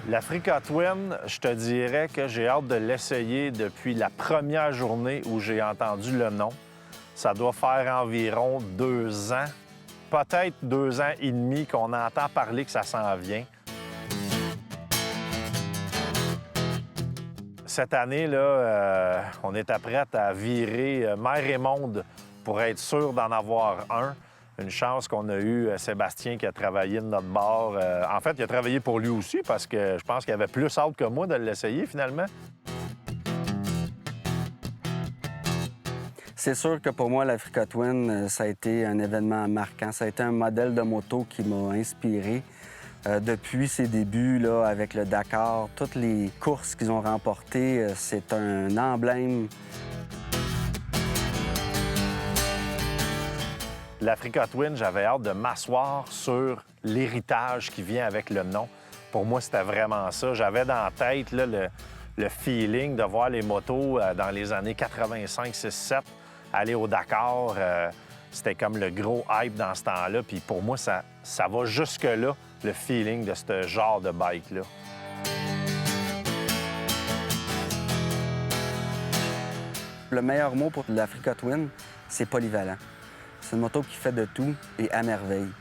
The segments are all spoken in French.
L'Africa Twin, je te dirais que j'ai hâte de l'essayer depuis la première journée où j'ai entendu le nom. Ça doit faire environ 2 ans, peut-être 2 ans et demi qu'on entend parler que ça s'en vient. Cette année, là, on était prête à virer mer et monde pour être sûr d'en avoir un. Une chance qu'on a eu Sébastien qui a travaillé de notre bord. En fait, il a travaillé pour lui aussi parce que je pense qu'il avait plus hâte que moi de l'essayer finalement. C'est sûr que pour moi, l'Africa Twin, ça a été un événement marquant. Ça a été un modèle de moto qui m'a inspiré. Depuis ses débuts là, avec le Dakar, toutes les courses qu'ils ont remportées, c'est un emblème. L'Africa Twin, j'avais hâte de m'asseoir sur l'héritage qui vient avec le nom. Pour moi, c'était vraiment ça. J'avais dans la tête là, le feeling de voir les motos dans les années 85, 6, 7 aller au Dakar. C'était comme le gros hype dans ce temps-là. Puis pour moi, ça va jusque-là, le feeling de ce genre de bike-là. Le meilleur mot pour l'Africa Twin, c'est polyvalent. C'est une moto qui fait de tout et à merveille.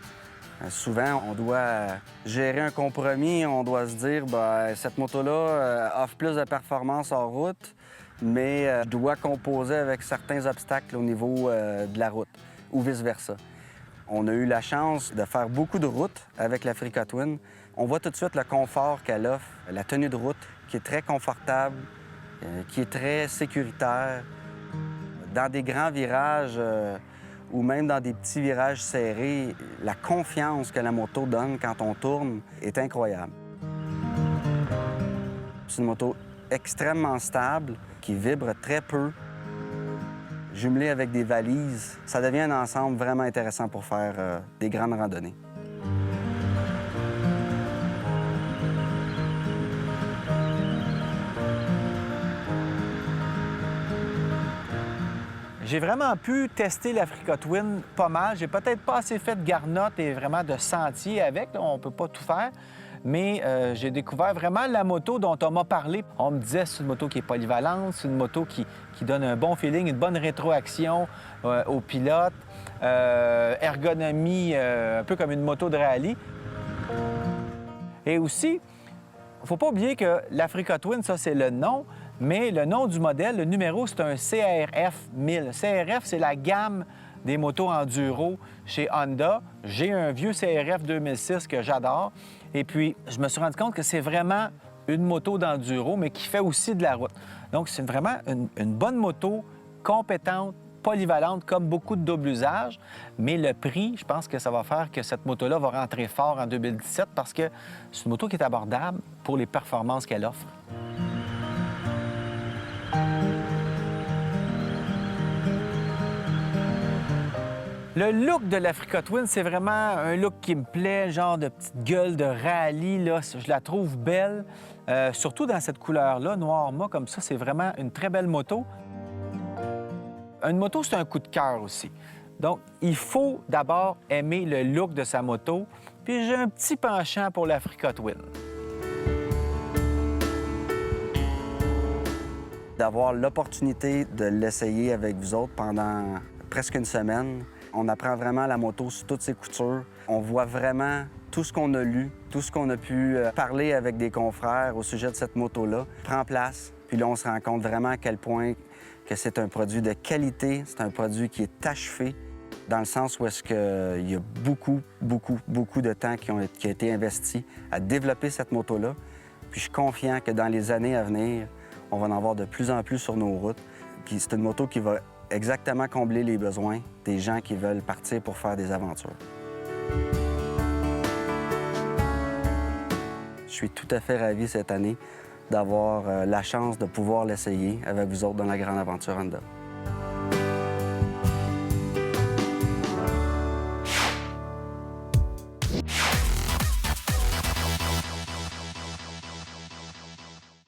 Souvent, on doit gérer un compromis, on doit se dire bien, cette moto-là offre plus de performance en route, mais doit composer avec certains obstacles au niveau de la route, ou vice-versa. On a eu la chance de faire beaucoup de routes avec l'Africa Twin. On voit tout de suite le confort qu'elle offre, la tenue de route qui est très confortable, qui est très sécuritaire. Dans des grands virages ou même dans des petits virages serrés, la confiance que la moto donne quand on tourne est incroyable. C'est une moto extrêmement stable, qui vibre très peu. Jumelée avec des valises, ça devient un ensemble vraiment intéressant pour faire des grandes randonnées. J'ai vraiment pu tester l'Africa Twin pas mal. J'ai peut-être pas assez fait de garnottes et vraiment de sentiers avec. Là, on peut pas tout faire. Mais j'ai découvert vraiment la moto dont on m'a parlé. On me disait c'est une moto qui est polyvalente, c'est une moto qui donne un bon feeling, une bonne rétroaction au pilote, ergonomie un peu comme une moto de rallye. Et aussi, il ne faut pas oublier que l'Africa Twin, ça c'est le nom, mais le nom du modèle, le numéro, c'est un CRF 1000. CRF, c'est la gamme des motos enduro chez Honda. J'ai un vieux CRF 2006 que j'adore. Et puis, je me suis rendu compte que c'est vraiment une moto d'enduro, mais qui fait aussi de la route. Donc, c'est vraiment une bonne moto, compétente, polyvalente, comme beaucoup de double usage. Mais le prix, je pense que ça va faire que cette moto-là va rentrer fort en 2017 parce que c'est une moto qui est abordable pour les performances qu'elle offre. Le look de l'Africa Twin, c'est vraiment un look qui me plaît, genre de petite gueule de rallye, là. Je la trouve belle, surtout dans cette couleur-là, noir mat, comme ça, c'est vraiment une très belle moto. Une moto, c'est un coup de cœur aussi. Donc, il faut d'abord aimer le look de sa moto, puis j'ai un petit penchant pour l'Africa Twin. D'avoir l'opportunité de l'essayer avec vous autres pendant presque une semaine, on apprend vraiment la moto sous toutes ses coutures. On voit vraiment tout ce qu'on a lu, tout ce qu'on a pu parler avec des confrères au sujet de cette moto-là prend place. Puis là, on se rend compte vraiment à quel point que c'est un produit de qualité, c'est un produit qui est achevé, dans le sens où est-ce qu'il y a beaucoup de temps qui a été investi à développer cette moto-là. Puis je suis confiant que dans les années à venir, on va en avoir de plus en plus sur nos routes. Puis c'est une moto qui va exactement combler les besoins des gens qui veulent partir pour faire des aventures. Je suis tout à fait ravi cette année d'avoir la chance de pouvoir l'essayer avec vous autres dans la Grande Aventure Honda.